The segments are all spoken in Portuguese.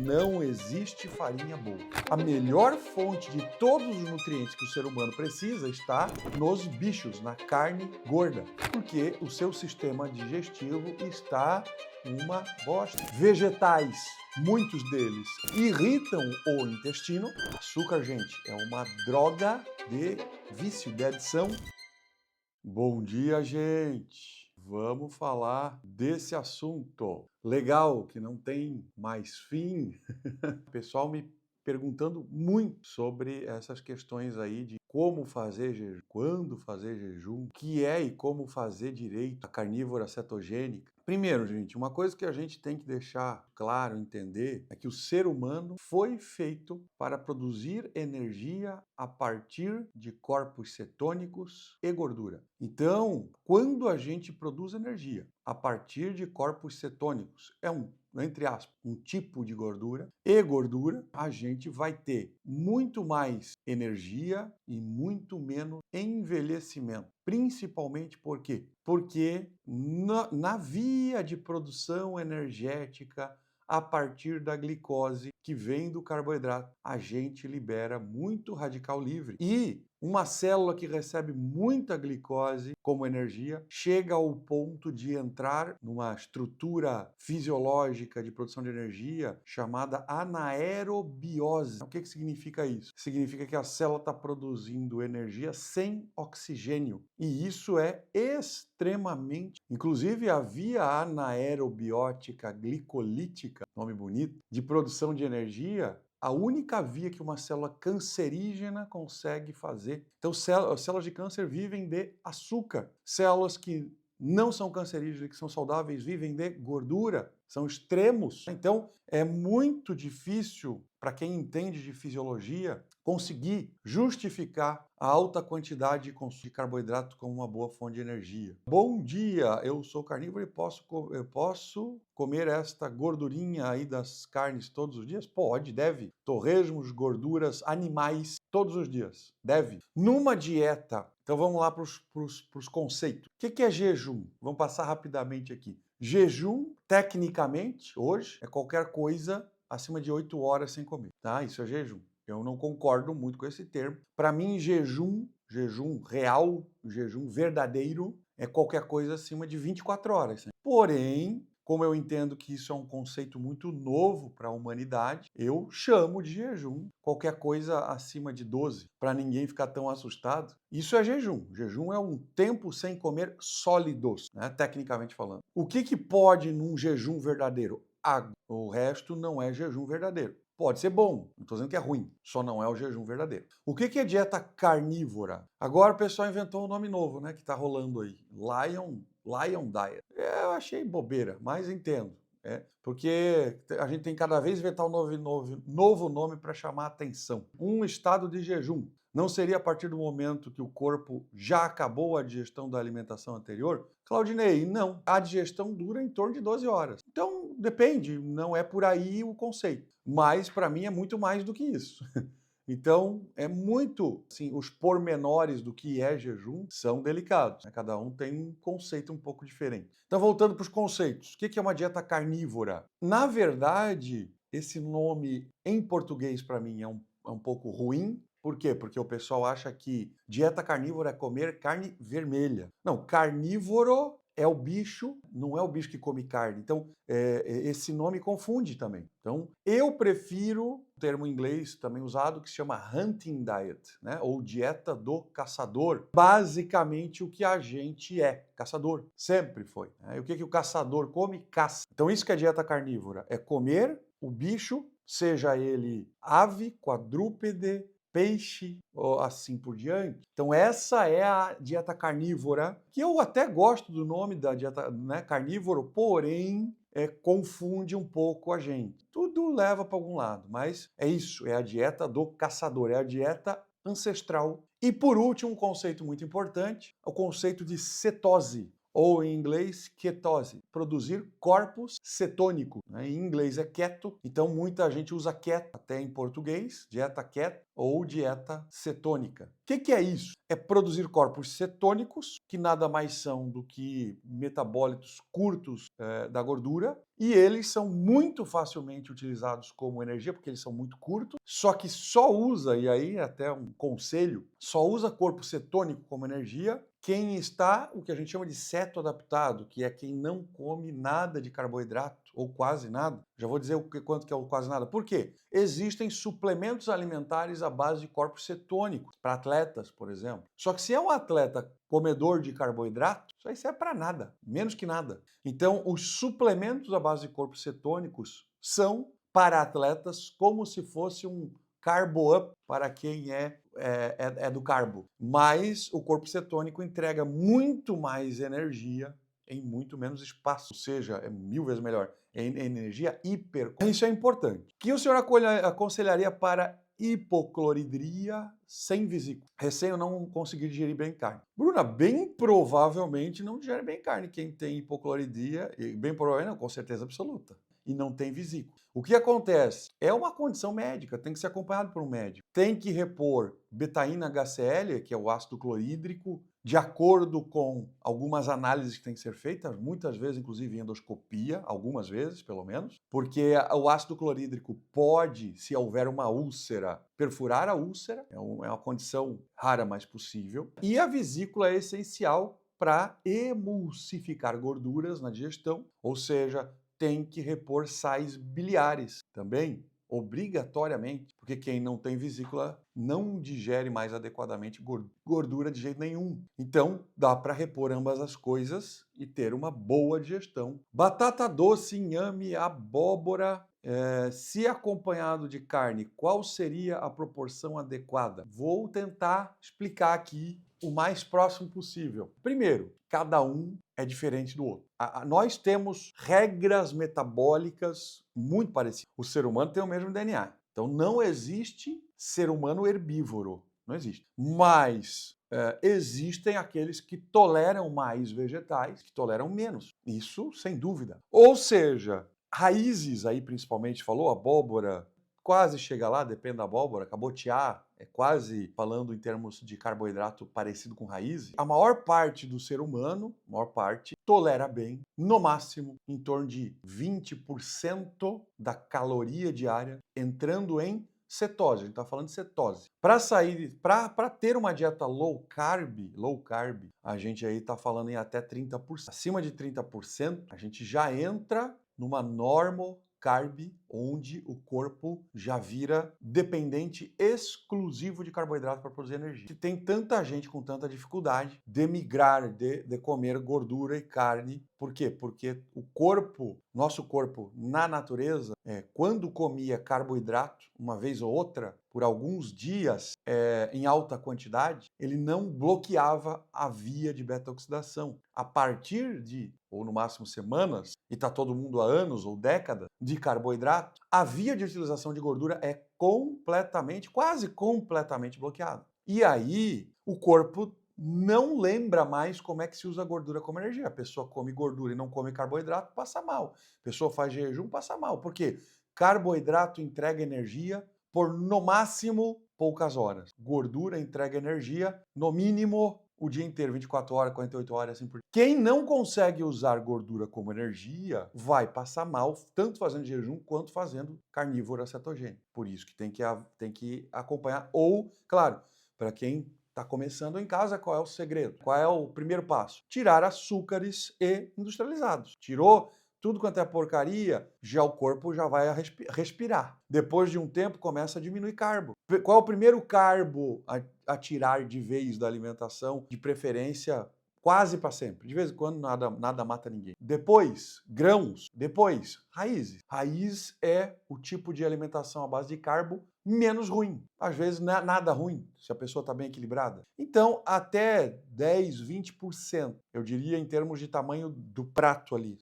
Não existe farinha boa. A melhor fonte de todos os nutrientes que o ser humano precisa está nos bichos, na carne gorda, porque o seu sistema digestivo está uma bosta. Vegetais, muitos deles irritam o intestino. Açúcar, gente, é uma droga de vício, de adição. Bom dia, gente! Vamos falar desse assunto legal que não tem mais fim. O pessoal me perguntando muito sobre essas questões aí de como fazer jejum, quando fazer jejum, o que é e como fazer direito a carnívora cetogênica. Primeiro, gente, uma coisa que a gente tem que deixar claro, entender, é que o ser humano foi feito para produzir energia a partir de corpos cetônicos e gordura. Então, quando a gente produz energia a partir de corpos cetônicos, entre aspas, um tipo de gordura, a gente vai ter muito mais energia e muito menos envelhecimento. Principalmente por quê? Porque na via de produção energética a partir da glicose que vem do carboidrato, a gente libera muito radical livre. E uma célula que recebe muita glicose como energia chega ao ponto de entrar numa estrutura fisiológica de produção de energia chamada anaerobiose. O que significa isso? Significa que a célula está produzindo energia sem oxigênio. E isso é extremamente... Inclusive, a via anaerobiótica glicolítica, nome bonito, de produção de energia, a única via que uma célula cancerígena consegue fazer. Então, células de câncer vivem de açúcar. Células que não são cancerígenas, que são saudáveis, vivem de gordura. São extremos. Então, é muito difícil para quem entende de fisiologia conseguir justificar a alta quantidade de consumo de carboidrato como uma boa fonte de energia. Bom dia, eu sou carnívoro e eu posso comer esta gordurinha aí das carnes todos os dias? Pode, deve. Torresmos, gorduras, animais, todos os dias. Deve. Numa dieta, então vamos lá para os conceitos. O que é jejum? Vamos passar rapidamente aqui. Jejum, tecnicamente, hoje, é qualquer coisa acima de 8 horas sem comer, tá? Isso é jejum. Eu não concordo muito com esse termo. Para mim, jejum real, jejum verdadeiro, é qualquer coisa acima de 24 horas. Porém, como eu entendo que isso é um conceito muito novo para a humanidade, eu chamo de jejum qualquer coisa acima de 12, para ninguém ficar tão assustado. Isso é jejum. Jejum é um tempo sem comer sólidos, né, tecnicamente falando. O que pode num jejum verdadeiro? Água. O resto não é jejum verdadeiro. Pode ser bom, não estou dizendo que é ruim, só não é o jejum verdadeiro. O que é dieta carnívora? Agora o pessoal inventou um nome novo, né, que está rolando aí. Lion Diet. Eu achei bobeira, mas entendo. Porque a gente tem cada vez inventar um novo nome para chamar a atenção. Um estado de jejum. Não seria a partir do momento que o corpo já acabou a digestão da alimentação anterior? Claudinei, não. A digestão dura em torno de 12 horas. Então, depende, não é por aí o conceito. Mas, para mim, é muito mais do que isso. Então, é muito, assim, os pormenores do que é jejum são delicados, né? Cada um tem um conceito um pouco diferente. Então, voltando para os conceitos, o que é uma dieta carnívora? Na verdade, esse nome em português para mim é um pouco ruim. Por quê? Porque o pessoal acha que dieta carnívora é comer carne vermelha. Não, carnívoro é o bicho, não é o bicho que come carne. Então, esse nome confunde também. Então, eu prefiro o termo em inglês também usado que se chama hunting diet, né? Ou dieta do caçador. Basicamente o que a gente é, caçador. Sempre foi. Né? E o que o caçador come? Caça. Então, isso que é dieta carnívora, é comer o bicho, seja ele ave, quadrúpede, peixe, ou assim por diante. Então essa é a dieta carnívora, que eu até gosto do nome da dieta, né, carnívoro, porém confunde um pouco a gente. Tudo leva para algum lado, mas é isso, é a dieta do caçador, é a dieta ancestral. E por último, um conceito muito importante, é o conceito de cetose, ou em inglês, ketose, produzir corpos cetônicos. Né? Em inglês é keto, então muita gente usa keto, até em português, dieta keto ou dieta cetônica. O que é isso? É produzir corpos cetônicos, que nada mais são do que metabólitos curtos da gordura, e eles são muito facilmente utilizados como energia, porque eles são muito curtos, só que só usa, e aí até um conselho, só usa corpo cetônico como energia quem está, o que a gente chama de cetoadaptado, que é quem não come nada de carboidrato, ou quase nada. Já vou dizer quanto que é o quase nada. Por quê? Existem suplementos alimentares à base de corpos cetônicos, para atletas, por exemplo. Só que se é um atleta comedor de carboidrato, isso aí serve para nada, menos que nada. Então, os suplementos à base de corpos cetônicos são, para atletas, como se fosse um carbo up para quem é do carbo. Mas o corpo cetônico entrega muito mais energia em muito menos espaço, ou seja, é 1000 vezes melhor. É energia hiper. Isso é importante. O que o senhor aconselharia para hipocloridria sem vesícula? Recém eu não consegui digerir bem carne. Bruna, bem provavelmente não digere bem carne quem tem hipocloridria, e bem provavelmente não, com certeza absoluta, e não tem vesícula. O que acontece? É uma condição médica, tem que ser acompanhado por um médico. Tem que repor betaína HCl, que é o ácido clorídrico, de acordo com algumas análises que têm que ser feitas, muitas vezes, inclusive em endoscopia, algumas vezes, pelo menos, porque o ácido clorídrico pode, se houver uma úlcera, perfurar a úlcera, é uma condição rara, mas possível. E a vesícula é essencial para emulsificar gorduras na digestão, ou seja, tem que repor sais biliares também, obrigatoriamente, porque quem não tem vesícula não digere mais adequadamente gordura de jeito nenhum. Então, dá para repor ambas as coisas e ter uma boa digestão. Batata doce, inhame, abóbora, se acompanhado de carne, qual seria a proporção adequada? Vou tentar explicar aqui o mais próximo possível. Primeiro, cada um é diferente do outro. Nós temos regras metabólicas muito parecidas. O ser humano tem o mesmo DNA. Então não existe ser humano herbívoro. Não existe. Mas existem aqueles que toleram mais vegetais, que toleram menos. Isso sem dúvida. Ou seja, raízes aí principalmente, falou abóbora, quase chega lá, depende da abóbora, cabotiá, é quase, falando em termos de carboidrato, parecido com raiz. A maior parte do ser humano, tolera bem, no máximo, em torno de 20% da caloria diária entrando em cetose. A gente está falando de cetose. Para ter uma dieta low carb, a gente aí está falando em até 30%. Acima de 30%, a gente já entra numa normal carb, onde o corpo já vira dependente exclusivo de carboidrato para produzir energia. E tem tanta gente com tanta dificuldade de migrar, de comer gordura e carne. Por quê? Porque nosso corpo, na natureza, quando comia carboidrato, uma vez ou outra, por alguns dias, em alta quantidade, ele não bloqueava a via de beta-oxidação. A partir de, ou no máximo semanas, e está todo mundo há anos ou décadas, de carboidrato, a via de utilização de gordura é quase completamente bloqueada. E aí, o corpo não lembra mais como é que se usa a gordura como energia. A pessoa come gordura e não come carboidrato, passa mal. A pessoa faz jejum, passa mal. Por quê? Carboidrato entrega energia por, no máximo, poucas horas. Gordura entrega energia, no mínimo, o dia inteiro, 24 horas, 48 horas, assim por diante. Quem não consegue usar gordura como energia vai passar mal, tanto fazendo jejum quanto fazendo carnívora cetogênica. Por isso que tem que acompanhar. Ou, claro, para quem está começando em casa, qual é o segredo? Qual é o primeiro passo? Tirar açúcares e industrializados. Tirou tudo quanto é porcaria, já o corpo já vai respirar. Depois de um tempo, começa a diminuir carbo. Qual é o primeiro carbo a tirar de vez da alimentação? De preferência, quase para sempre. De vez em quando, nada mata ninguém. Depois, grãos. Depois, raízes. Raiz é o tipo de alimentação à base de carbo menos ruim. Às vezes, nada ruim, se a pessoa está bem equilibrada. Então, até 10, 20%, eu diria em termos de tamanho do prato ali.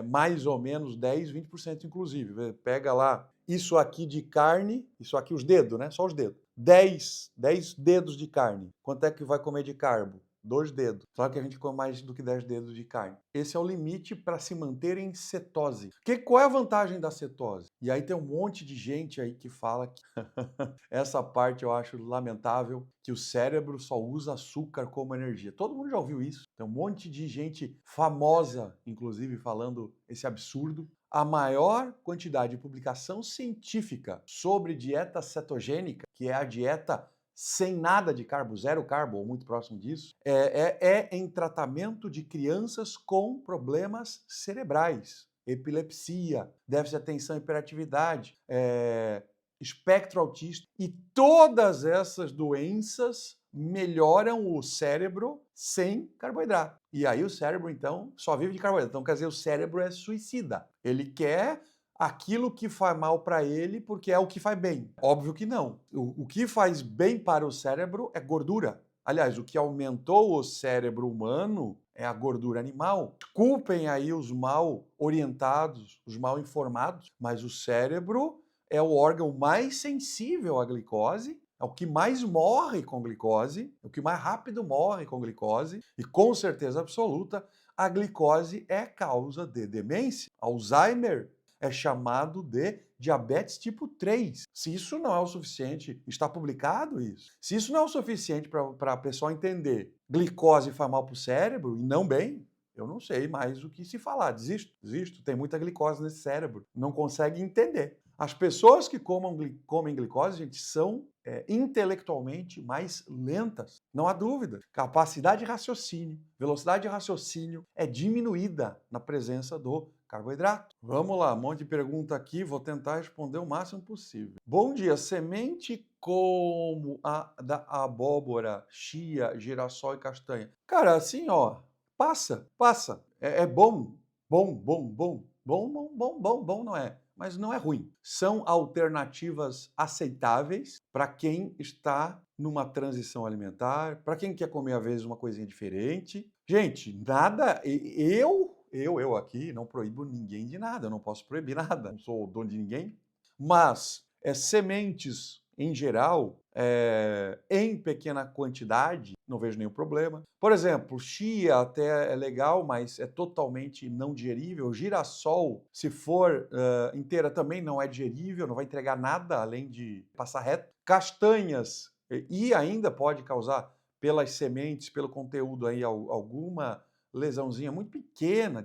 Mais ou menos 10, 20% inclusive. Pega lá isso aqui de carne, isso aqui os dedos, né? Só os dedos. 10 dedos de carne. Quanto é que vai comer de carbo? 2 dedos. Claro que a gente come mais do que 10 dedos de carne. Esse é o limite para se manter em cetose. Qual é a vantagem da cetose? E aí tem um monte de gente aí que fala que essa parte eu acho lamentável, que o cérebro só usa açúcar como energia. Todo mundo já ouviu isso. Tem um monte de gente famosa, inclusive, falando esse absurdo. A maior quantidade de publicação científica sobre dieta cetogênica, que é a dieta sem nada de carbo, zero carbo, ou muito próximo disso, é em tratamento de crianças com problemas cerebrais, epilepsia, déficit de atenção e hiperatividade, espectro autista. E todas essas doenças melhoram o cérebro sem carboidrato. E aí o cérebro, então, só vive de carboidrato. Então, quer dizer, o cérebro é suicida. Ele quer aquilo que faz mal para ele porque é o que faz bem. Óbvio que não. O que faz bem para o cérebro é gordura. Aliás, o que aumentou o cérebro humano é a gordura animal. Desculpem aí os mal orientados, os mal informados, mas o cérebro é o órgão mais sensível à glicose, é o que mais morre com glicose, é o que mais rápido morre com glicose, e com certeza absoluta, a glicose é causa de demência. Alzheimer é chamado de diabetes tipo 3. Se isso não é o suficiente, está publicado isso. Se isso não é o suficiente para a pessoa entender glicose faz mal para o cérebro e não bem, eu não sei mais o que se falar. Desisto. Tem muita glicose nesse cérebro. Não consegue entender. As pessoas que comem glicose, gente, são intelectualmente mais lentas. Não há dúvida. Capacidade de raciocínio, velocidade de raciocínio é diminuída na presença do carboidrato. Vamos lá, um monte de pergunta aqui, vou tentar responder o máximo possível. Bom dia, semente como a da abóbora, chia, girassol e castanha. Cara, assim, ó, passa. É bom, bom não é, mas não é ruim. São alternativas aceitáveis para quem está numa transição alimentar, para quem quer comer às vezes uma coisinha diferente. Gente, nada, eu aqui não proíbo ninguém de nada, eu não posso proibir nada, não sou o dono de ninguém, mas sementes em geral, em pequena quantidade, não vejo nenhum problema. Por exemplo, chia até é legal, mas é totalmente não digerível. Girassol, se for inteira, também não é digerível, não vai entregar nada além de passar reto. Castanhas, e ainda pode causar, pelas sementes, pelo conteúdo aí, alguma lesãozinha muito pequena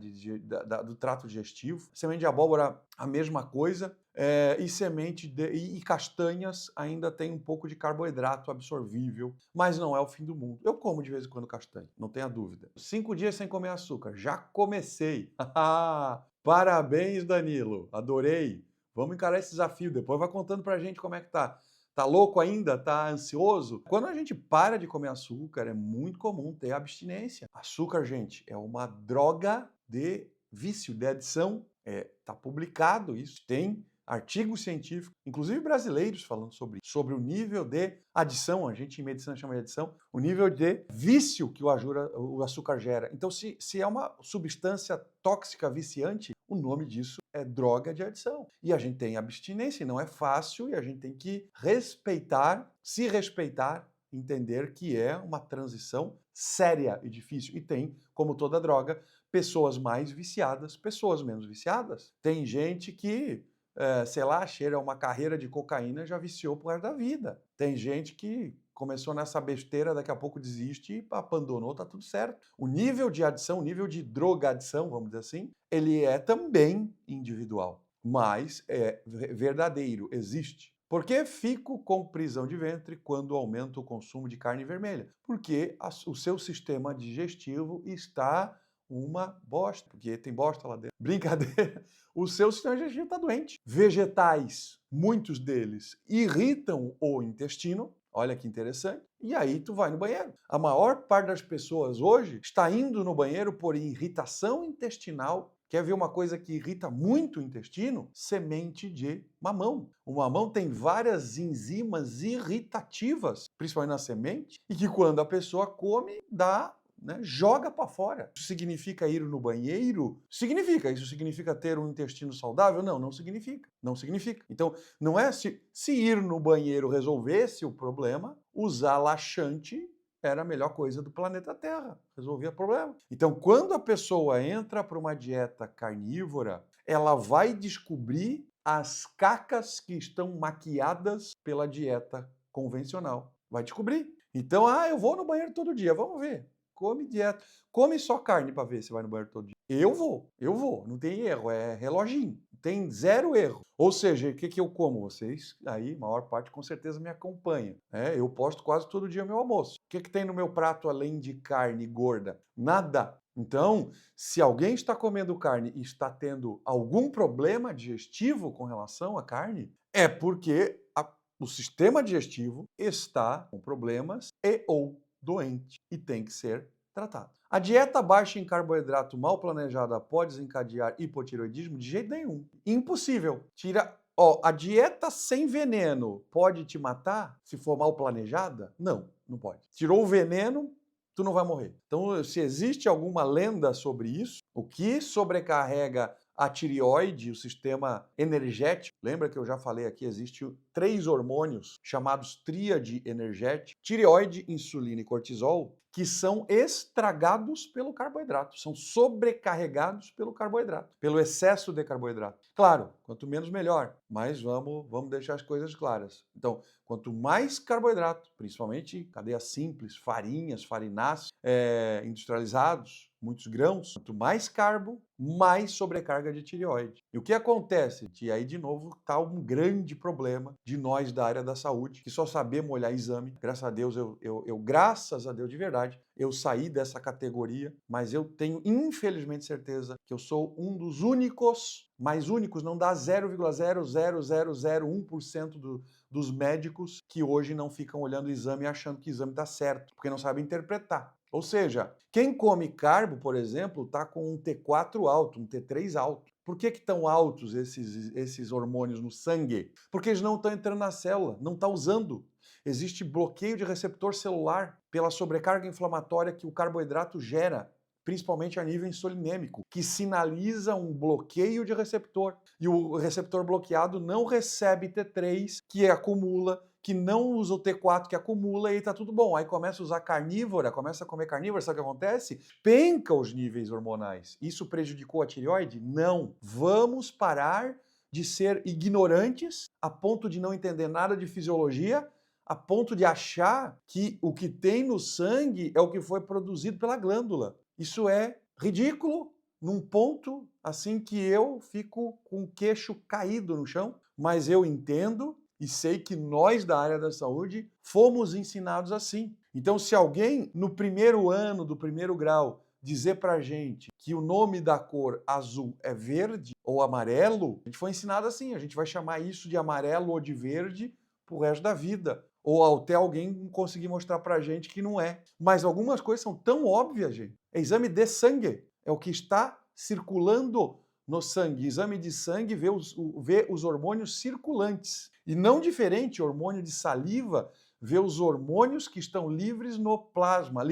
do trato digestivo. Semente de abóbora, a mesma coisa. E castanhas ainda tem um pouco de carboidrato absorvível, mas não é o fim do mundo. Eu como de vez em quando castanha, não tenha dúvida. 5 dias sem comer açúcar, já comecei. Parabéns, Danilo, adorei. Vamos encarar esse desafio, depois vai contando pra gente como é que tá. Tá louco ainda? Tá ansioso? Quando a gente para de comer açúcar, é muito comum ter abstinência. Açúcar, gente, é uma droga de vício, de adição. Tá publicado isso, tem artigos científicos, inclusive brasileiros, falando sobre o nível de adição, a gente em medicina chama de adição, o nível de vício que o açúcar gera. Então, se é uma substância tóxica viciante, o nome disso é droga de adição. E a gente tem abstinência, e não é fácil, e a gente tem que se respeitar, entender que é uma transição séria e difícil. E tem, como toda droga, pessoas mais viciadas, pessoas menos viciadas. Tem gente que cheira uma carreira de cocaína, já viciou pro resto da vida. Tem gente que começou nessa besteira, daqui a pouco desiste e abandonou, tá tudo certo. O nível de adição, o nível de drogadição, vamos dizer assim, ele é também individual, mas é verdadeiro, existe. Por que fico com prisão de ventre quando aumento o consumo de carne vermelha? Porque o seu sistema digestivo está uma bosta, porque tem bosta lá dentro. Brincadeira. O seu sistema digestivo está doente. Vegetais, muitos deles, irritam o intestino. Olha que interessante. E aí tu vai no banheiro. A maior parte das pessoas hoje está indo no banheiro por irritação intestinal. Quer ver uma coisa que irrita muito o intestino? Semente de mamão. O mamão tem várias enzimas irritativas, principalmente na semente, e que quando a pessoa come, joga para fora. Isso significa ir no banheiro? Significa. Isso significa ter um intestino saudável? Não significa. Não significa. Então, não é se ir no banheiro resolvesse o problema, usar laxante era a melhor coisa do planeta Terra, resolvia o problema. Então, quando a pessoa entra para uma dieta carnívora, ela vai descobrir as cacas que estão maquiadas pela dieta convencional. Vai descobrir. Então, eu vou no banheiro todo dia, vamos ver. Come dieta. Come só carne para ver se vai no banheiro todo dia. Eu vou. Não tem erro, é reloginho. Tem zero erro. Ou seja, o que eu como? Vocês aí, maior parte, com certeza me acompanham. Eu posto quase todo dia meu almoço. O que tem no meu prato além de carne gorda? Nada. Então, se alguém está comendo carne e está tendo algum problema digestivo com relação à carne, é porque o sistema digestivo está com problemas e ou doente e tem que ser tratado. A dieta baixa em carboidrato mal planejada pode desencadear hipotireoidismo? De jeito nenhum. Impossível. A dieta sem veneno pode te matar se for mal planejada? Não, não pode. Tirou o veneno, tu não vai morrer. Então, se existe alguma lenda sobre isso, o que sobrecarrega a tireoide, o sistema energético, lembra que eu já falei aqui, existem 3 hormônios chamados tríade energética, tireoide, insulina e cortisol, que são estragados pelo carboidrato, são sobrecarregados pelo carboidrato, pelo excesso de carboidrato. Claro, quanto menos melhor, mas vamos deixar as coisas claras. Então, quanto mais carboidrato, principalmente cadeia simples, farinhas, farináceos, industrializados, muitos grãos, quanto mais carbo, mais sobrecarga de tireoide. E o que acontece? E aí, de novo, está um grande problema de nós da área da saúde, que só sabemos olhar exame. Graças a Deus, graças a Deus de verdade, eu saí dessa categoria, mas eu tenho, infelizmente, certeza que eu sou um dos únicos, mais únicos, não dá 0,00001% dos médicos que hoje não ficam olhando o exame achando que o exame está certo, porque não sabem interpretar. Ou seja, quem come carbo, por exemplo, está com um T4 alto, um T3 alto. Por que estão altos esses hormônios no sangue? Porque eles não estão entrando na célula, não está usando. Existe bloqueio de receptor celular pela sobrecarga inflamatória que o carboidrato gera, principalmente a nível insulinêmico, que sinaliza um bloqueio de receptor. E o receptor bloqueado não recebe T3, que acumula, que não usa o T4, que acumula, e tá tudo bom. Aí começa a usar carnívora, começa a comer carnívora, sabe o que acontece? Penca os níveis hormonais. Isso prejudicou a tireoide? Não. Vamos parar de ser ignorantes a ponto de não entender nada de fisiologia, a ponto de achar que o que tem no sangue é o que foi produzido pela glândula. Isso é ridículo, num ponto assim que eu fico com o queixo caído no chão, mas eu entendo e sei que nós da área da saúde fomos ensinados assim. Então, se alguém no primeiro ano do primeiro grau dizer pra gente que o nome da cor azul é verde ou amarelo, a gente foi ensinado assim, a gente vai chamar isso de amarelo ou de verde pro resto da vida. Ou até alguém conseguir mostrar pra gente que não é. Mas algumas coisas são tão óbvias, gente. É exame de sangue. É o que está circulando no sangue. Exame de sangue vê os hormônios circulantes. E não diferente, hormônio de saliva vê os hormônios que estão livres no plasma,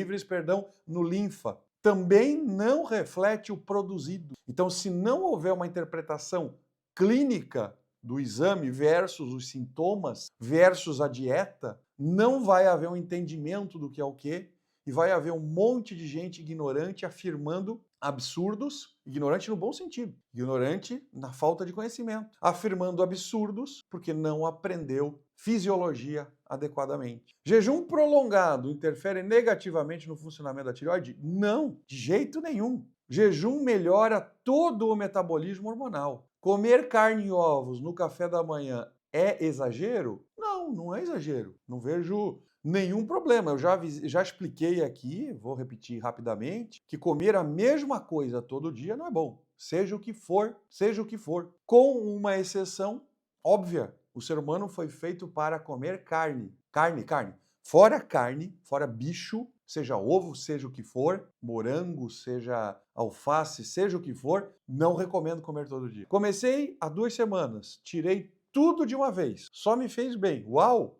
no linfa. Também não reflete o produzido. Então, se não houver uma interpretação clínica do exame versus os sintomas versus a dieta, não vai haver um entendimento do que é o quê e vai haver um monte de gente ignorante afirmando absurdos, ignorante no bom sentido, ignorante na falta de conhecimento, afirmando absurdos porque não aprendeu fisiologia adequadamente. Jejum prolongado interfere negativamente no funcionamento da tireoide? Não, de jeito nenhum. Jejum melhora todo o metabolismo hormonal. Comer carne e ovos no café da manhã é exagero? Não, não é exagero. Não vejo nenhum problema. Eu já expliquei aqui, vou repetir rapidamente, que comer a mesma coisa todo dia não é bom. Seja o que for, com uma exceção óbvia. O ser humano foi feito para comer carne. Carne. Fora bicho, seja ovo, seja o que for, morango, seja alface, seja o que for, não recomendo comer todo dia. Comecei há 2 semanas, tirei tudo de uma vez, só me fez bem. Uau!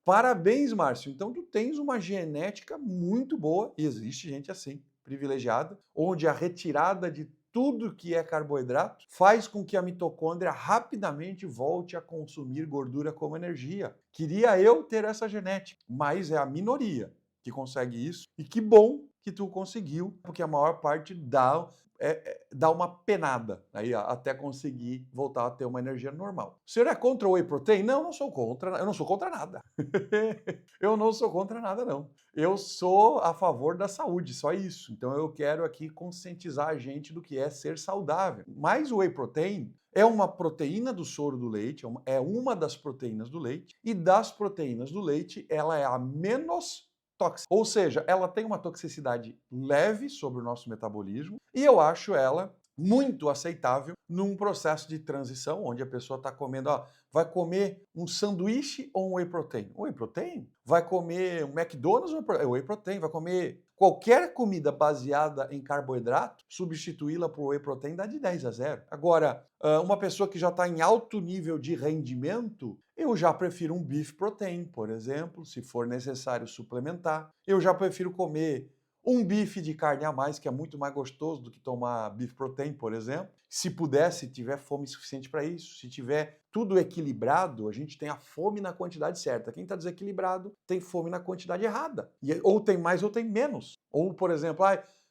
Parabéns, Márcio. Então tu tens uma genética muito boa, e existe gente assim, privilegiada, onde a retirada de tudo que é carboidrato faz com que a mitocôndria rapidamente volte a consumir gordura como energia. Queria eu ter essa genética, mas é a minoria. que consegue isso. E que bom que tu conseguiu, porque a maior parte dá uma penada aí até conseguir voltar a ter uma energia normal. O senhor é contra o whey protein? Não, eu não sou contra. Eu não sou contra nada. Eu não sou contra nada, não. Eu sou a favor da saúde, só isso. Então eu quero aqui conscientizar a gente do que é ser saudável. Mas o whey protein é uma proteína do soro do leite, é uma das proteínas do leite, e das proteínas do leite, ela é a menos tóxica. Ou seja, ela tem uma toxicidade leve sobre o nosso metabolismo, e eu acho ela muito aceitável num processo de transição, onde a pessoa está comendo, vai comer um sanduíche ou um whey protein? Whey protein? Vai comer um McDonald's ou whey protein? Vai comer qualquer comida baseada em carboidrato, substituí-la por whey protein dá de 10 a 0. Agora, uma pessoa que já está em alto nível de rendimento, eu já prefiro um beef protein, por exemplo, se for necessário suplementar. Eu já prefiro comer um bife de carne a mais, que é muito mais gostoso do que tomar beef protein, por exemplo. Se puder, se tiver fome suficiente para isso, se tiver tudo equilibrado, a gente tem a fome na quantidade certa. Quem está desequilibrado tem fome na quantidade errada. Ou tem mais ou tem menos. Ou, por exemplo,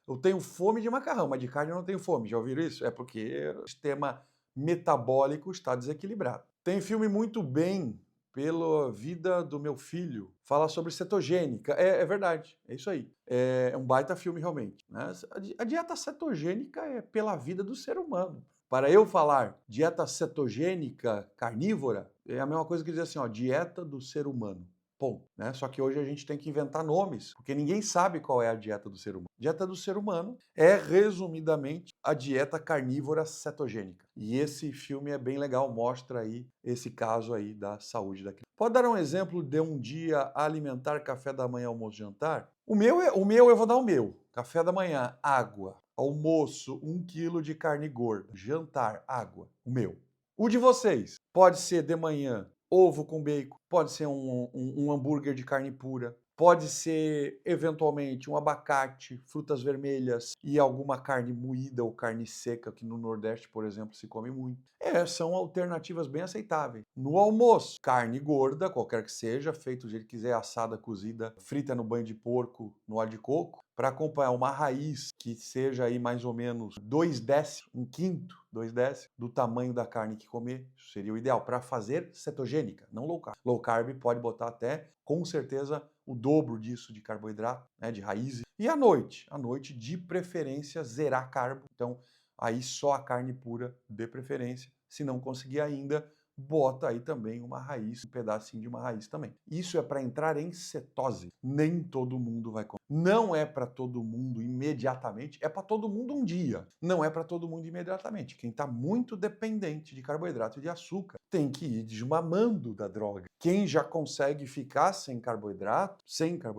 eu tenho fome de macarrão, mas de carne eu não tenho fome. Já ouviram isso? É porque o sistema metabólico está desequilibrado. Tem filme muito bem pela vida do meu filho, fala sobre cetogênica. É verdade, é isso aí. É um baita filme realmente, né? A dieta cetogênica é pela vida do ser humano. Para eu falar dieta cetogênica carnívora, é a mesma coisa que dizer assim, dieta do ser humano. Ponto, né? Só que hoje a gente tem que inventar nomes, porque ninguém sabe qual é a dieta do ser humano. A dieta do ser humano é, resumidamente, a dieta carnívora cetogênica. E esse filme é bem legal, mostra aí esse caso aí da saúde da criança. Pode dar um exemplo de um dia alimentar, café da manhã, almoço, jantar? O meu eu vou dar o meu. Café da manhã, água. Almoço, 1 quilo de carne gorda. Jantar, água. O meu. O de vocês pode ser de manhã ovo com bacon, pode ser um hambúrguer de carne pura, pode ser, eventualmente, um abacate, frutas vermelhas e alguma carne moída ou carne seca, que no Nordeste, por exemplo, se come muito. São alternativas bem aceitáveis. No almoço, carne gorda, qualquer que seja, feito do jeito que quiser, assada, cozida, frita no banho de porco, no óleo de coco, para acompanhar uma raiz que seja aí mais ou menos 2/10, 1/5, 2/10 do tamanho da carne que comer. Isso seria o ideal para fazer cetogênica, não low carb. Low carb pode botar até, com certeza, o dobro disso de carboidrato, né, de raízes. E à noite, de preferência zerar carbo. Então, aí só a carne pura de preferência. Se não conseguir ainda, bota aí também uma raiz, um pedacinho de uma raiz também. Isso é para entrar em cetose. Nem todo mundo vai comer. Não é para todo mundo imediatamente, é para todo mundo um dia. Não é para todo mundo imediatamente. Quem está muito dependente de carboidrato e de açúcar tem que ir desmamando da droga. Quem já consegue ficar sem carboidrato,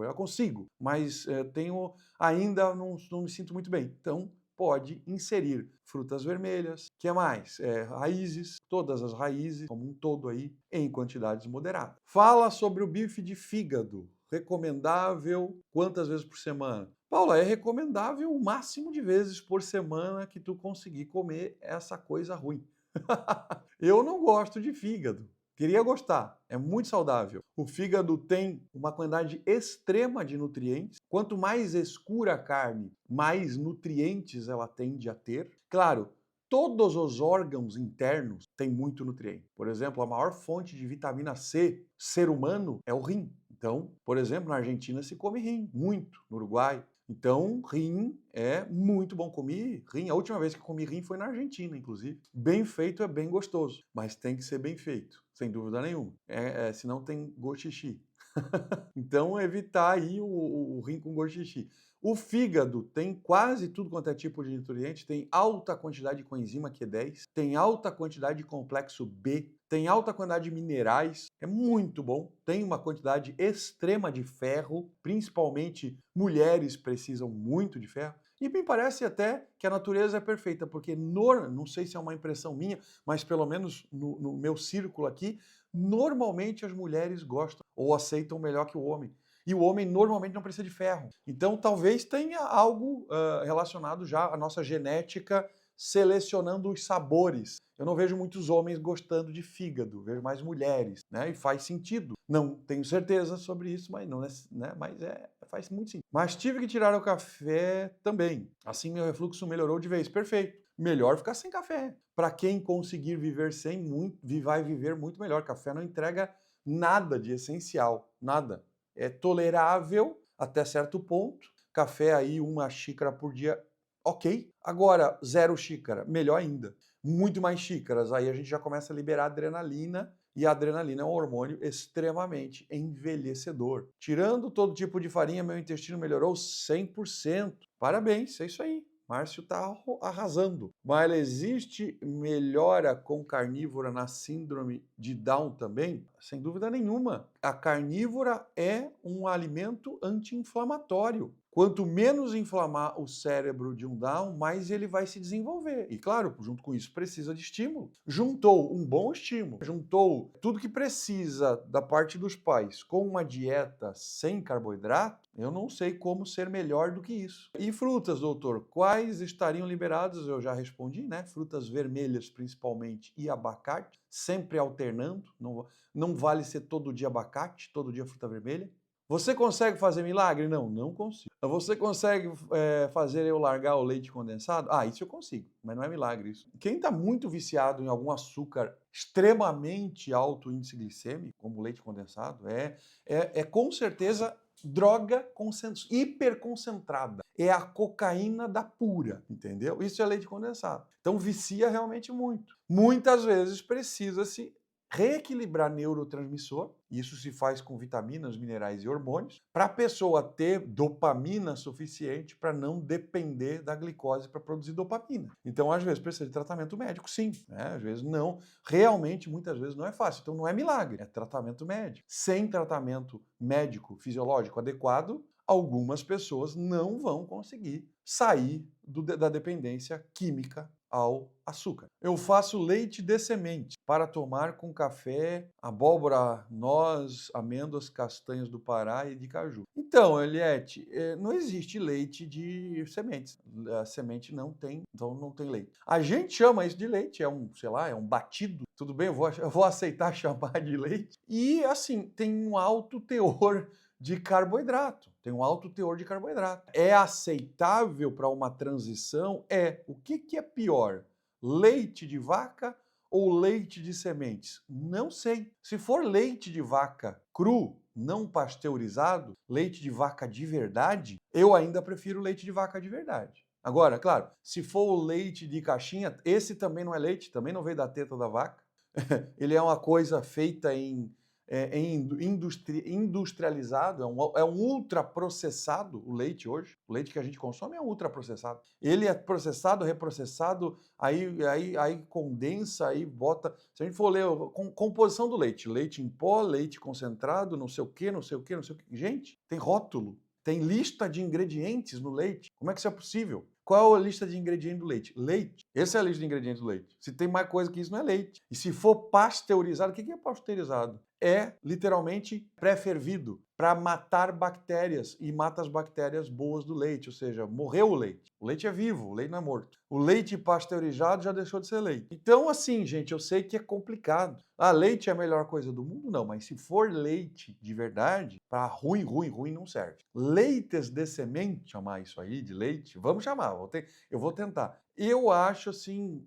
eu consigo, mas ainda não me sinto muito bem. Então, pode inserir frutas vermelhas, que mais? Raízes, todas as raízes, como um todo aí, em quantidades moderadas. Fala sobre o bife de fígado. Recomendável quantas vezes por semana? Paula, é recomendável o máximo de vezes por semana que tu conseguir comer essa coisa ruim. Eu não gosto de fígado. Queria gostar, é muito saudável. O fígado tem uma quantidade extrema de nutrientes. Quanto mais escura a carne, mais nutrientes ela tende a ter. Claro, todos os órgãos internos têm muito nutriente. Por exemplo, a maior fonte de vitamina C, ser humano, é o rim. Então, por exemplo, na Argentina se come rim, muito. No Uruguai. Então, rim é muito bom. Comi rim, a última vez que comi rim foi na Argentina, inclusive. Bem feito é bem gostoso, mas tem que ser bem feito, sem dúvida nenhuma. Senão tem gosto de xixi. Então, evitar aí o rim com gosto de xixi. O fígado tem quase tudo quanto é tipo de nutriente, tem alta quantidade de coenzima Q10, tem alta quantidade de complexo B, tem alta quantidade de minerais, é muito bom, tem uma quantidade extrema de ferro, principalmente mulheres precisam muito de ferro. E me parece até que a natureza é perfeita, porque não sei se é uma impressão minha, mas pelo menos no meu círculo aqui, normalmente as mulheres gostam ou aceitam melhor que o homem. E o homem normalmente não precisa de ferro. Então talvez tenha algo relacionado já à nossa genética selecionando os sabores. Eu não vejo muitos homens gostando de fígado, vejo mais mulheres, né? E faz sentido. Não tenho certeza sobre isso, mas não é, né? Faz muito sentido. Mas tive que tirar o café também. Assim meu refluxo melhorou de vez. Perfeito. Melhor ficar sem café. Para quem conseguir viver sem vai viver muito melhor. Café não entrega nada de essencial, nada. É tolerável até certo ponto. Café aí 1 xícara por dia, ok. Agora 0 xícara, melhor ainda. Muito mais xícaras, aí a gente já começa a liberar adrenalina, e a adrenalina é um hormônio extremamente envelhecedor. Tirando todo tipo de farinha, meu intestino melhorou 100%. Parabéns, é isso aí. Márcio está arrasando. Mas existe melhora com carnívora na síndrome de Down também? Sem dúvida nenhuma. A carnívora é um alimento anti-inflamatório. Quanto menos inflamar o cérebro de um Down, mais ele vai se desenvolver. E claro, junto com isso precisa de estímulo. Juntou um bom estímulo, juntou tudo que precisa da parte dos pais com uma dieta sem carboidrato, eu não sei como ser melhor do que isso. E frutas, doutor, quais estariam liberadas? Eu já respondi, né? Frutas vermelhas principalmente e abacate, sempre alternando. Não vale ser todo dia abacate, todo dia fruta vermelha. Você consegue fazer milagre? Não, não consigo. Você consegue fazer eu largar o leite condensado? Ah, isso eu consigo, mas não é milagre isso. Quem está muito viciado em algum açúcar extremamente alto índice glicêmico, como leite condensado, é com certeza droga hiperconcentrada. É a cocaína da pura, entendeu? Isso é leite condensado. Então vicia realmente muito. Muitas vezes precisa-se reequilibrar neurotransmissor, isso se faz com vitaminas, minerais e hormônios, para a pessoa ter dopamina suficiente para não depender da glicose para produzir dopamina. Então, às vezes, precisa de tratamento médico, sim. Né? Às vezes não. Realmente, muitas vezes não é fácil. Então, não é milagre, é tratamento médico. Sem tratamento médico fisiológico adequado, algumas pessoas não vão conseguir sair da dependência química ao açúcar. Eu faço leite de semente para tomar com café, abóbora, noz, amêndoas, castanhas do Pará e de caju. Então, Eliette, não existe leite de sementes. A semente não tem, então não tem leite. A gente chama isso de leite, sei lá, é um batido. Tudo bem, eu vou aceitar chamar de leite. E, assim, tem um alto teor de carboidrato. Tem um alto teor de carboidrato. É aceitável para uma transição? O que é pior? Leite de vaca ou leite de sementes? Não sei. Se for leite de vaca cru, não pasteurizado, leite de vaca de verdade, eu ainda prefiro leite de vaca de verdade. Agora, claro, se for o leite de caixinha, esse também não é leite, também não veio da teta da vaca. Ele é uma coisa feita industrializado, é um ultraprocessado o leite hoje. O leite que a gente consome é um ultraprocessado. Ele é processado, reprocessado, aí condensa, aí bota... Se a gente for ler a composição do leite, leite em pó, leite concentrado, não sei o quê, não sei o quê, não sei o quê. Gente, tem rótulo, tem lista de ingredientes no leite. Como é que isso é possível? Qual é a lista de ingredientes do leite? Leite. Essa é a lista de ingredientes do leite. Se tem mais coisa que isso, não é leite. E se for pasteurizado, o que é pasteurizado? É literalmente pré-fervido para matar bactérias e mata as bactérias boas do leite, ou seja, morreu o leite. O leite é vivo, o leite não é morto. O leite pasteurizado já deixou de ser leite. Então, assim, gente, eu sei que é complicado. Ah, leite é a melhor coisa do mundo? Não, mas se for leite de verdade, para ruim, não serve. Leites de semente, chamar isso aí de leite, vamos chamar, eu vou tentar. Eu acho assim,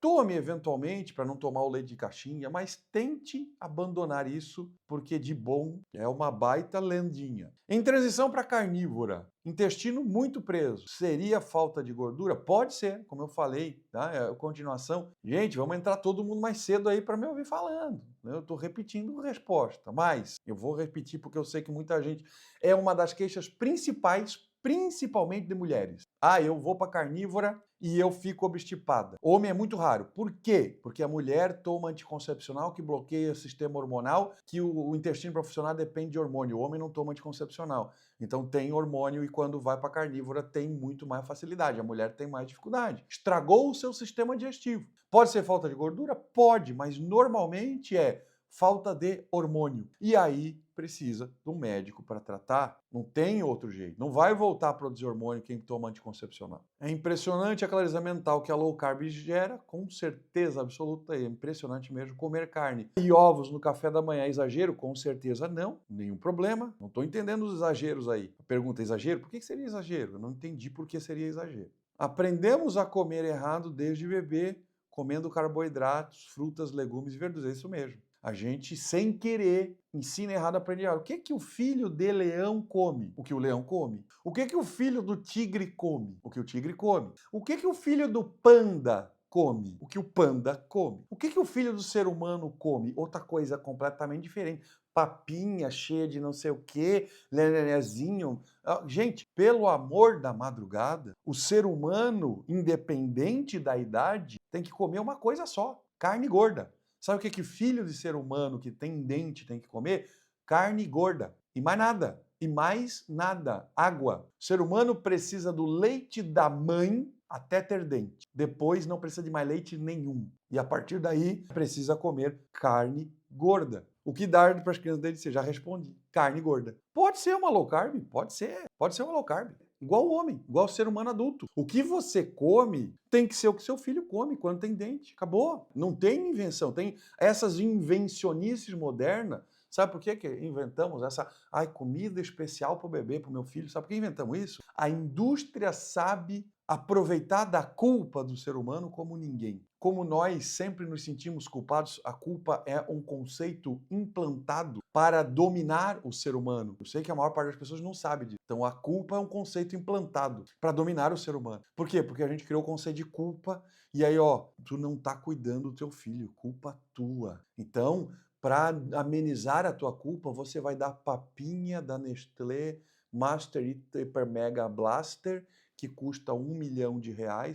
tome eventualmente para não tomar o leite de caixinha, mas tente abandonar isso, porque de bom é uma baita lendinha. Em transição para carnívora, intestino muito preso, seria falta de gordura? Pode ser, como eu falei, tá? É a continuação. Gente, vamos entrar todo mundo mais cedo aí para me ouvir falando. Eu estou repetindo a resposta, mas eu vou repetir porque eu sei que muita gente... É uma das queixas principais, principalmente de mulheres. Ah, eu vou para carnívora e eu fico obstipada. Homem é muito raro. Por quê? Porque a mulher toma anticoncepcional que bloqueia o sistema hormonal, que o intestino profissional depende de hormônio. O homem não toma anticoncepcional. Então tem hormônio e quando vai para carnívora tem muito mais facilidade. A mulher tem mais dificuldade. Estragou o seu sistema digestivo. Pode ser falta de gordura? Pode, mas normalmente é falta de hormônio. E aí precisa de um médico para tratar. Não tem outro jeito. Não vai voltar a produzir hormônio quem toma anticoncepcional. É impressionante a clareza mental que a low carb gera, com certeza absoluta. É impressionante mesmo comer carne. E ovos no café da manhã é exagero? Com certeza não. Nenhum problema. Não estou entendendo os exageros aí. A pergunta é exagero? Por que seria exagero? Eu não entendi por que seria exagero. Aprendemos a comer errado desde bebê, comendo carboidratos, frutas, legumes e verduras. É isso mesmo. A gente, sem querer, ensina errado, aprende errado. O que o filho de leão come? O que o leão come. O que o filho do tigre come? O que o tigre come. O que o filho do panda come? O que o panda come. O que o filho do ser humano come? Outra coisa completamente diferente. Papinha cheia de não sei o quê, lenezinho. Gente, pelo amor da madrugada, o ser humano, independente da idade, tem que comer uma coisa só: carne gorda. Sabe o que filho de ser humano que tem dente tem que comer? Carne gorda. E mais nada. E mais nada. Água. O ser humano precisa do leite da mãe até ter dente. Depois não precisa de mais leite nenhum. E a partir daí precisa comer carne gorda. O que dar para as crianças dele? Você já respondi. Carne gorda. Pode ser uma low carb? Pode ser. Pode ser uma low carb. Igual o homem, igual o ser humano adulto. O que você come tem que ser o que seu filho come quando tem dente. Acabou. Não tem invenção. Tem essas invencionices modernas. Sabe por que inventamos essa comida especial para o bebê, para o meu filho? Sabe por que inventamos isso? A indústria sabe aproveitar da culpa do ser humano como ninguém. Como nós sempre nos sentimos culpados, a culpa é um conceito implantado para dominar o ser humano. Eu sei que a maior parte das pessoas não sabe disso. Então a culpa é um conceito implantado para dominar o ser humano. Por quê? Porque a gente criou o conceito de culpa e aí, tu não tá cuidando do teu filho, culpa tua. Então, para amenizar a tua culpa, você vai dar papinha da Nestlé Master Hyper Mega Blaster, que custa R$1 milhão,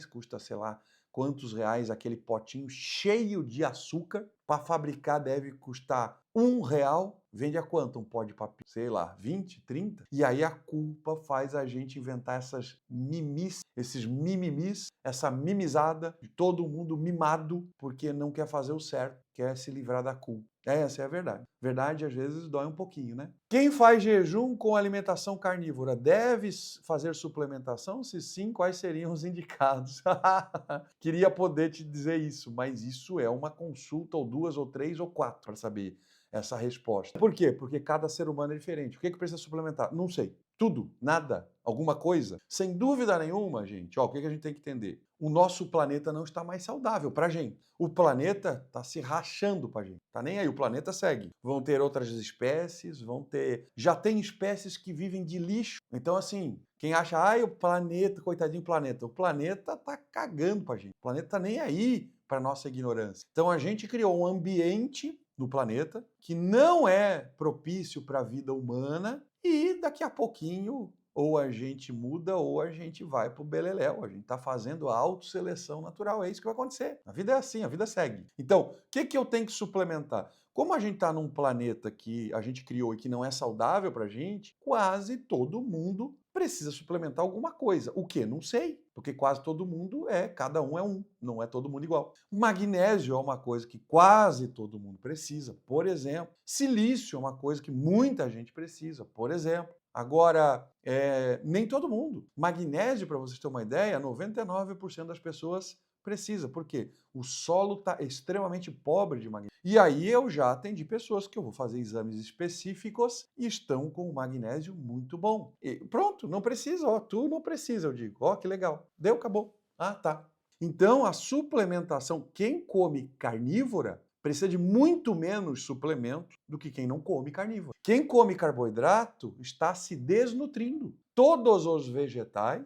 custa sei lá quantos reais aquele potinho cheio de açúcar. Para fabricar deve custar R$1. Vende a quanto um pó de papinha? Sei lá, 20, 30? E aí a culpa faz a gente inventar essas esses mimimis, essa mimizada de todo mundo mimado porque não quer fazer o certo, quer se livrar da culpa. Essa é a verdade. Verdade, às vezes, dói um pouquinho, né? Quem faz jejum com alimentação carnívora deve fazer suplementação? Se sim, quais seriam os indicados? Queria poder te dizer isso, mas isso é uma consulta ou 2 ou 3 ou 4 para saber essa resposta. Por quê? Porque cada ser humano é diferente. O que precisa suplementar? Não sei. Tudo, nada, alguma coisa. Sem dúvida nenhuma, gente, o que a gente tem que entender? O nosso planeta não está mais saudável pra gente. O planeta está se rachando pra gente. Tá nem aí, o planeta segue. Vão ter outras espécies, já tem espécies que vivem de lixo. Então, assim, quem acha, o planeta, coitadinho do planeta. O planeta tá cagando pra gente. O planeta tá nem aí pra nossa ignorância. Então, a gente criou um ambiente no planeta que não é propício para a vida humana e daqui a pouquinho ou a gente muda ou a gente vai pro beleléu. A gente está fazendo a autoseleção natural. É isso que vai acontecer. A vida é assim, a vida segue. Então, o que eu tenho que suplementar? Como a gente está num planeta que a gente criou e que não é saudável para a gente, quase todo mundo precisa suplementar alguma coisa. O que? Não sei, porque quase todo mundo cada um é um, não é todo mundo igual. Magnésio é uma coisa que quase todo mundo precisa, por exemplo. Silício é uma coisa que muita gente precisa, por exemplo. Agora, nem todo mundo. Magnésio, para vocês terem uma ideia, 99% das pessoas precisa. Por quê? O solo está extremamente pobre de magnésio. E aí eu já atendi pessoas que eu vou fazer exames específicos e estão com o magnésio muito bom. E pronto, não precisa, tu não precisa, eu digo. Que legal. Deu, acabou. Tá. Então, a suplementação, quem come carnívora precisa de muito menos suplemento do que quem não come carnívoro. Quem come carboidrato está se desnutrindo. Todos os vegetais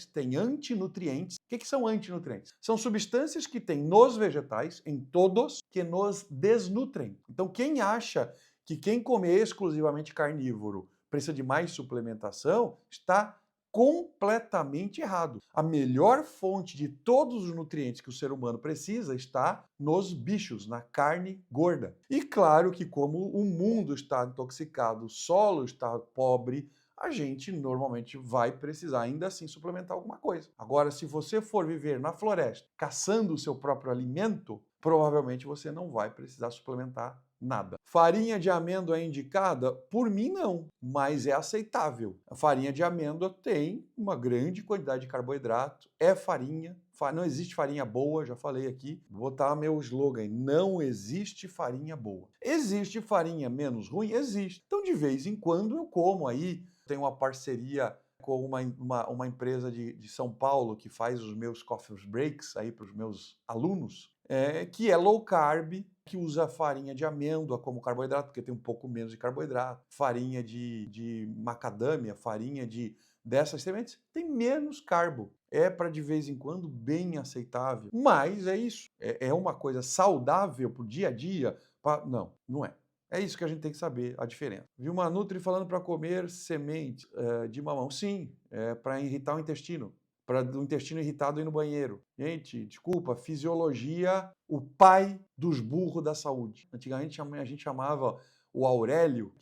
têm antinutrientes. O que são antinutrientes? São substâncias que tem nos vegetais, em todos, que nos desnutrem. Então, quem acha que quem come exclusivamente carnívoro precisa de mais suplementação, está completamente errado. A melhor fonte de todos os nutrientes que o ser humano precisa está nos bichos, na carne gorda. E claro que como o mundo está intoxicado, o solo está pobre, a gente normalmente vai precisar ainda assim suplementar alguma coisa. Agora, se você for viver na floresta caçando o seu próprio alimento, provavelmente você não vai precisar suplementar nada. Farinha de amêndoa é indicada? Por mim, não, mas é aceitável. A farinha de amêndoa tem uma grande quantidade de carboidrato, é farinha, não existe farinha boa, já falei aqui, vou botar meu slogan, não existe farinha boa. Existe farinha menos ruim? Existe. Então, de vez em quando, eu como aí, tenho uma parceria com uma empresa de São Paulo que faz os meus coffee breaks aí para os meus alunos, que é low carb, que usa farinha de amêndoa como carboidrato, porque tem um pouco menos de carboidrato, farinha de macadâmia, farinha dessas sementes, tem menos carbo. É para de vez em quando bem aceitável. Mas é isso. É uma coisa saudável para o dia a dia? Não, não é. É isso que a gente tem que saber, a diferença. Vi uma Nutri falando para comer semente de mamão. Sim, para irritar o intestino. Para o intestino irritado ir no banheiro. Gente, desculpa, fisiologia, o pai dos burros da saúde. Antigamente a gente chamava o Aurélio,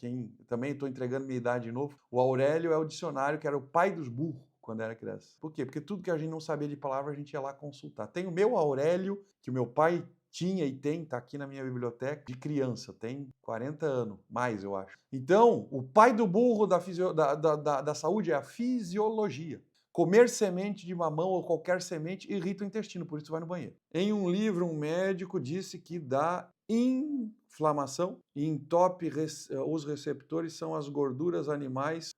também estou entregando minha idade de novo, o Aurélio é o dicionário que era o pai dos burros quando era criança. Por quê? Porque tudo que a gente não sabia de palavra a gente ia lá consultar. Tem o meu Aurélio, que o meu pai tinha e tem, está aqui na minha biblioteca, de criança, tem 40 anos, mais eu acho. Então, o pai do burro da saúde é a fisiologia. Comer semente de mamão ou qualquer semente irrita o intestino, por isso vai no banheiro. Em um livro, um médico disse que dá inflamação e entope os receptores, são as gorduras animais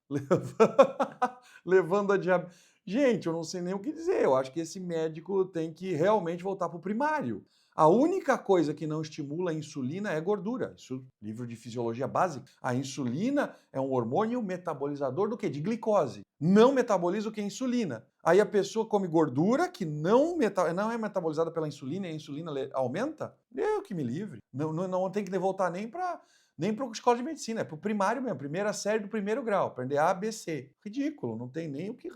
levando a diabetes. Gente, eu não sei nem o que dizer. Eu acho que esse médico tem que realmente voltar para o primário. A única coisa que não estimula a insulina é gordura. Isso, livro de fisiologia básica. A insulina é um hormônio metabolizador do quê? De glicose. Não metaboliza o que? Insulina. Aí a pessoa come gordura que não é metabolizada pela insulina e a insulina aumenta? Eu que me livre. Não tem que voltar nem para a escola de medicina, é para o primário mesmo, primeira série do primeiro grau, aprender A, B, C. Ridículo, não tem nem o que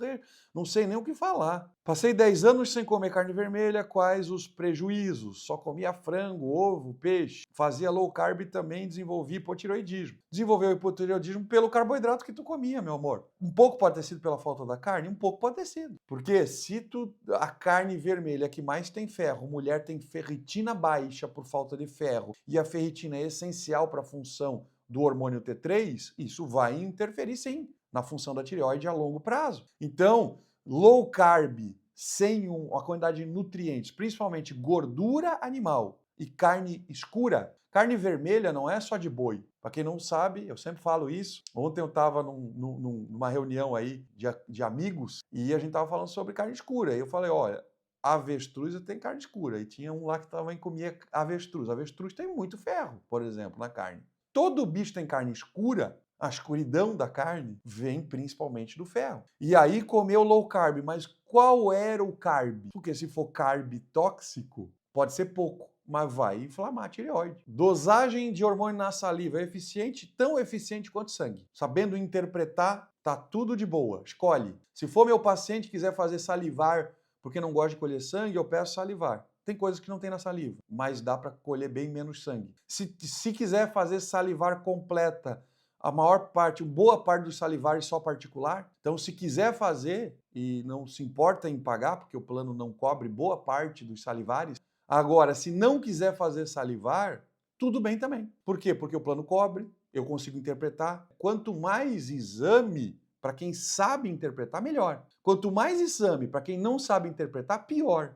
não sei nem o que falar. Passei 10 anos sem comer carne vermelha, quais os prejuízos? Só comia frango, ovo, peixe. Fazia low carb e também desenvolvi hipotireoidismo. Desenvolveu hipotireoidismo pelo carboidrato que tu comia, meu amor. Um pouco pode ter sido pela falta da carne, um pouco pode ter sido. Porque se a carne vermelha que mais tem ferro, mulher tem ferritina baixa por falta de ferro, e a ferritina é essencial para a função do hormônio T3, isso vai interferir sim na função da tireoide a longo prazo. Então, low carb sem uma quantidade de nutrientes, principalmente gordura animal e carne escura. Carne vermelha não é só de boi. Para quem não sabe, eu sempre falo isso. Ontem eu estava numa reunião aí de amigos e a gente estava falando sobre carne escura. E eu falei, olha, avestruz tem carne escura. E tinha um lá que também comia avestruz. Avestruz tem muito ferro, por exemplo, na carne. Todo bicho tem carne escura. A escuridão da carne vem principalmente do ferro. E aí comeu low carb, mas qual era o carb? Porque se for carb tóxico, pode ser pouco, mas vai inflamar a tireoide. Dosagem de hormônio na saliva é eficiente, tão eficiente quanto sangue. Sabendo interpretar, tá tudo de boa. Escolhe. Se for meu paciente quiser fazer salivar porque não gosta de colher sangue, eu peço salivar. Tem coisas que não tem na saliva, mas dá para colher bem menos sangue. Se quiser fazer salivar completa, a maior parte, boa parte do salivar é só particular. Então, se quiser fazer e não se importa em pagar, porque o plano não cobre boa parte dos salivares. Agora, se não quiser fazer salivar, tudo bem também. Por quê? Porque o plano cobre, eu consigo interpretar. Quanto mais exame para quem sabe interpretar, melhor. Quanto mais exame para quem não sabe interpretar, pior.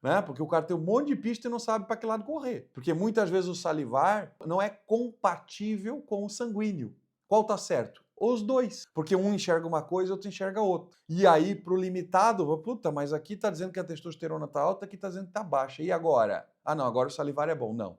Né? Porque o cara tem um monte de pista e não sabe para que lado correr. Porque muitas vezes o salivar não é compatível com o sanguíneo. Qual tá certo? Os dois. Porque um enxerga uma coisa e outro enxerga outra. E aí, pro limitado, puta, mas aqui tá dizendo que a testosterona tá alta, aqui tá dizendo que tá baixa. E agora? Ah, não, agora o salivar é bom. Não.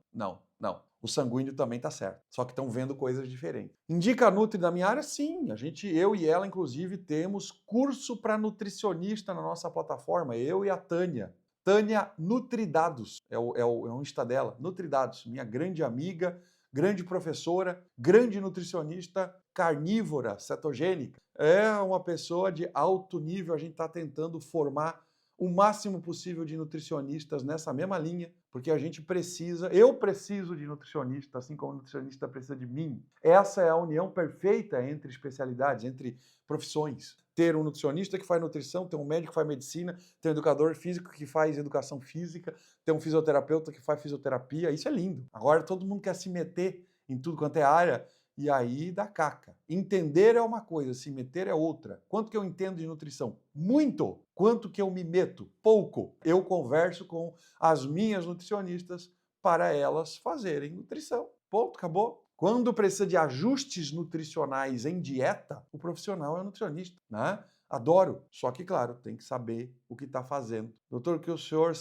O sanguíneo também tá certo. Só que estão vendo coisas diferentes. Indica a Nutri da minha área? Sim. Eu e ela, inclusive, temos curso para nutricionista na nossa plataforma. Eu e a Tânia. Tânia Nutridados, é o Insta dela, Nutridados, minha grande amiga, grande professora, grande nutricionista, carnívora, cetogênica. É uma pessoa de alto nível, a gente está tentando formar o máximo possível de nutricionistas nessa mesma linha, porque a gente precisa, eu preciso de nutricionista, assim como o nutricionista precisa de mim. Essa é a união perfeita entre especialidades, entre profissões. Ter um nutricionista que faz nutrição, ter um médico que faz medicina, ter um educador físico que faz educação física, ter um fisioterapeuta que faz fisioterapia, isso é lindo. Agora todo mundo quer se meter em tudo quanto é área, e aí dá caca. Entender é uma coisa, se meter é outra. Quanto que eu entendo de nutrição? Muito! Quanto que eu me meto? Pouco. Eu converso com as minhas nutricionistas para elas fazerem nutrição. Ponto, acabou. Quando precisa de ajustes nutricionais em dieta, o profissional é o nutricionista, né? Adoro, só que, claro, tem que saber o que está fazendo. Doutor, o que o senhor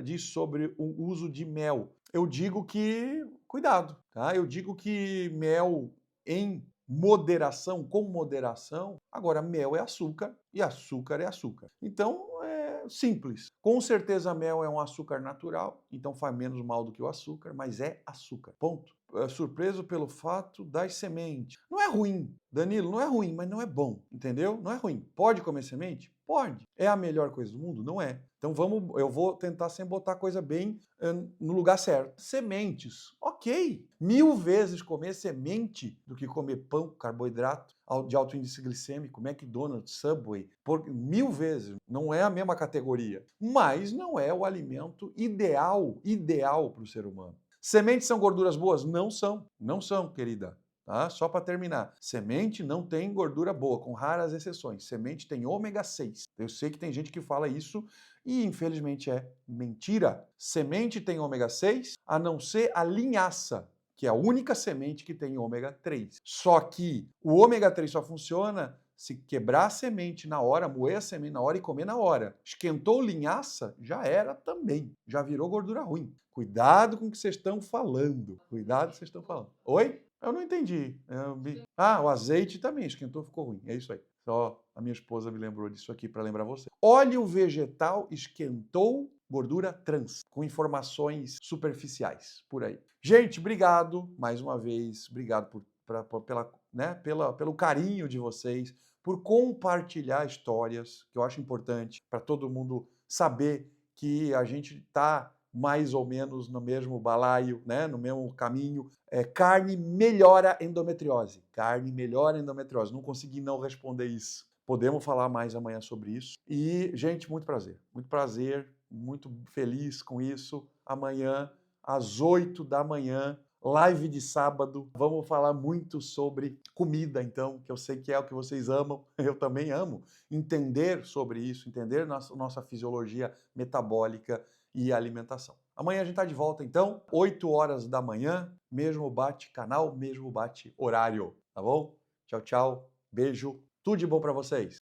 diz sobre o uso de mel? Eu digo que, cuidado, tá? Eu digo que mel em moderação, com moderação. Agora, mel é açúcar e açúcar é açúcar. Então, é simples. Com certeza, mel é um açúcar natural, então faz menos mal do que o açúcar, mas é açúcar. Ponto. Surpreso pelo fato das sementes. Não é ruim, Danilo, não é ruim, mas não é bom, entendeu? Não é ruim. Pode comer semente? Pode. É a melhor coisa do mundo? Não é. Então eu vou tentar sempre botar a coisa bem no lugar certo. Sementes, ok. 1000 vezes comer semente do que comer pão, carboidrato de alto índice glicêmico, McDonald's, Subway, 1000 vezes. Não é a mesma categoria, mas não é o alimento ideal para o ser humano. Sementes são gorduras boas? Não são. Não são, querida. Tá? Só para terminar. Semente não tem gordura boa, com raras exceções. Semente tem ômega 6. Eu sei que tem gente que fala isso e infelizmente é mentira. Semente tem ômega 6, a não ser a linhaça, que é a única semente que tem ômega 3. Só que o ômega 3 só funciona se quebrar a semente na hora, moer a semente na hora e comer na hora. Esquentou linhaça, já era também. Já virou gordura ruim. Cuidado com o que vocês estão falando. Cuidado com o que vocês estão falando. Oi? Eu não entendi. O azeite também esquentou, ficou ruim. É isso aí. Só a minha esposa me lembrou disso aqui para lembrar você. Óleo vegetal esquentou, gordura trans, com informações superficiais por aí. Gente, obrigado mais uma vez. Obrigado pelo carinho de vocês, por compartilhar histórias, que eu acho importante para todo mundo saber que a gente está mais ou menos no mesmo balaio, né? No mesmo caminho. Carne melhora a endometriose. Carne melhora a endometriose. Não consegui não responder isso. Podemos falar mais amanhã sobre isso. E, gente, muito prazer. Muito prazer, muito feliz com isso. Amanhã, às 8 da manhã, live de sábado. Vamos falar muito sobre comida, então, que eu sei que é o que vocês amam. Eu também amo entender sobre isso, entender nossa fisiologia metabólica e alimentação. Amanhã a gente está de volta, então, 8 horas da manhã, mesmo bate-canal, mesmo bate-horário, tá bom? Tchau, tchau, beijo, tudo de bom para vocês.